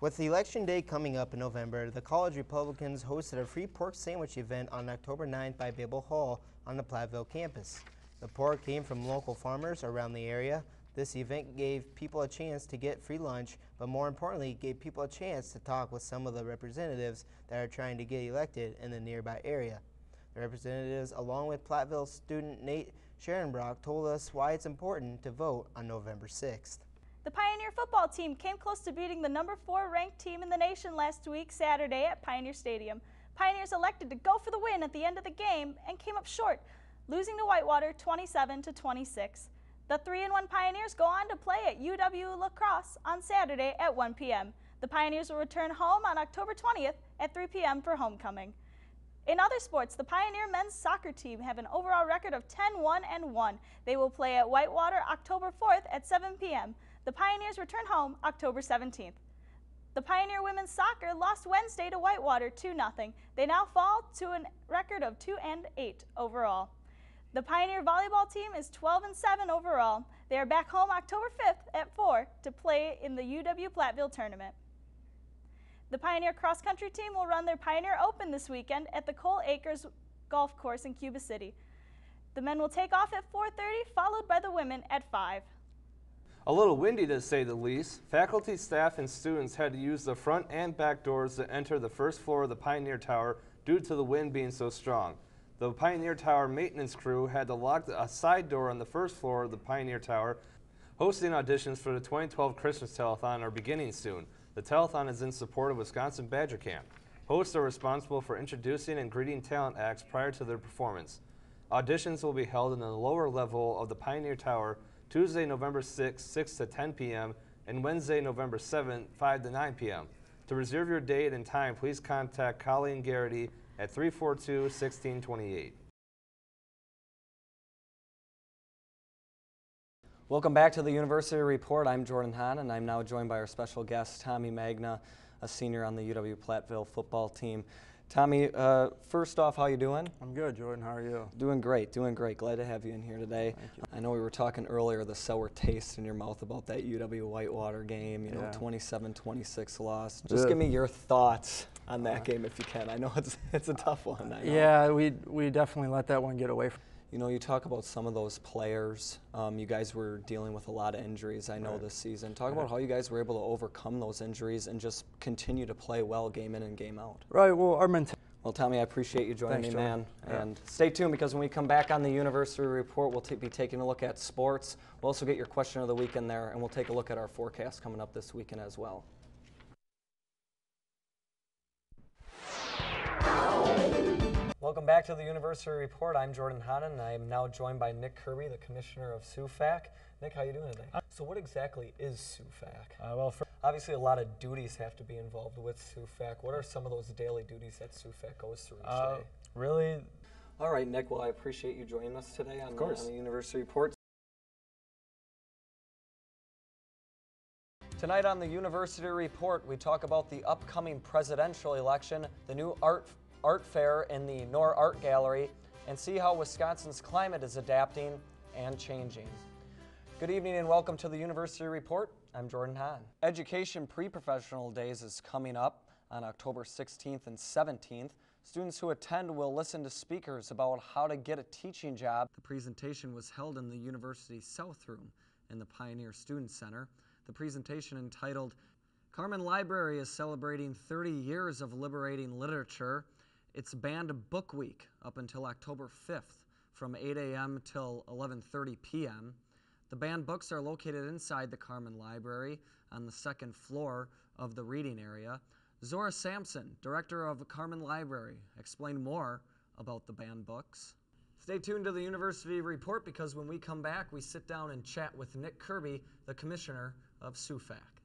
With Election Day coming up in November, the College Republicans hosted a free pork sandwich event on October 9th by Babel Hall on the Platteville campus. The pork came from local farmers around the area. This event gave people a chance to get free lunch, but more importantly, gave people a chance to talk with some of the representatives that are trying to get elected in the nearby area. The representatives, along with Platteville student Nate Sharonbrock, told us why it's important to vote on November 6th. The Pioneer football team came close to beating the number 4 ranked team in the nation last week Saturday at Pioneer Stadium. Pioneers elected to go for the win at the end of the game and came up short, losing to Whitewater 27-26. The 3-1 Pioneers go on to play at UW-Lacrosse on Saturday at 1 p.m. The Pioneers will return home on October 20th at 3 p.m. for homecoming. In other sports, the Pioneer men's soccer team have an overall record of 10-1-1. They will play at Whitewater October 4th at 7 p.m. The Pioneers return home October 17th. The Pioneer women's soccer lost Wednesday to Whitewater 2-0. They now fall to a record of 2-8 overall. The Pioneer volleyball team is 12-7 overall. They are back home October 5th at 4 to play in the UW-Platteville tournament. The Pioneer cross-country team will run their Pioneer Open this weekend at the Cole Acres Golf Course in Cuba City. The men will take off at 4:30, followed by the women at 5. A little windy to say the least. Faculty, staff, and students had to use the front and back doors to enter the first floor of the Pioneer Tower due to the wind being so strong. The Pioneer Tower maintenance crew had to lock a side door on the first floor of the Pioneer Tower. Hosting auditions for the 2012 Christmas Telethon are beginning soon. The telethon is in support of Wisconsin Badger Camp. Hosts are responsible for introducing and greeting talent acts prior to their performance. Auditions will be held in the lower level of the Pioneer Tower Tuesday, November 6th, 6 to 10 p.m., and Wednesday, November 7th, 5 to 9 p.m. To reserve your date and time, please contact Colleen Garrity at 342-1628. Welcome back to the University Report. I'm Jordan Hahn, and I'm now joined by our special guest, Tommy Magna, a senior on the UW-Platteville football team. Tommy, first off, how you doing? I'm good, Jordan. How are you? Doing great, doing great. Glad to have you in here today. Thank you. I know we were talking earlier, the sour taste in your mouth about that UW-Whitewater game, you know, 27-26 loss. Just give me your thoughts on that game if you can. I know it's a tough one. I know. Yeah, we definitely let that one get away from. You know, you talk about some of those players. You guys were dealing with a lot of injuries, I know, this season. Talk about how you guys were able to overcome those injuries and just continue to play well game in and game out. Right, well, our mentality. Well, Tommy, I appreciate you joining Thanks, me, man. Jordan. And stay tuned, because when we come back on the University Report, we'll be taking a look at sports. We'll also get your question of the week in there, and we'll take a look at our forecast coming up this weekend as well. Welcome back to the University Report. I'm Jordan Hahn, and I am now joined by Nick Kirby, the commissioner of SUFAC. Nick, how are you doing today? So what exactly is SUFAC? Well, obviously a lot of duties have to be involved with SUFAC. What are some of those daily duties that SUFAC goes through each day? really. All right, Nick, well, I appreciate you joining us today on the University Report. Tonight on the University Report, we talk about the upcoming presidential election, the new art fair in the Knorr Art Gallery, and see how Wisconsin's climate is adapting and changing. Good evening and welcome to the University Report. I'm Jordan Hahn. Education Pre-Professional Days is coming up on October 16th and 17th. Students who attend will listen to speakers about how to get a teaching job. The presentation was held in the University's South Room in the Pioneer Student Center. The presentation, entitled Carmen Library is Celebrating 30 Years of Liberating Literature. It's Banned Book Week up until October 5th from 8 a.m. till 11:30 p.m. The banned books are located inside the Carmen Library on the second floor of the reading area. Zora Sampson, director of Carmen Library, explained more about the banned books. Stay tuned to the University Report, because when we come back, we sit down and chat with Nick Kirby, the commissioner of SUFAC.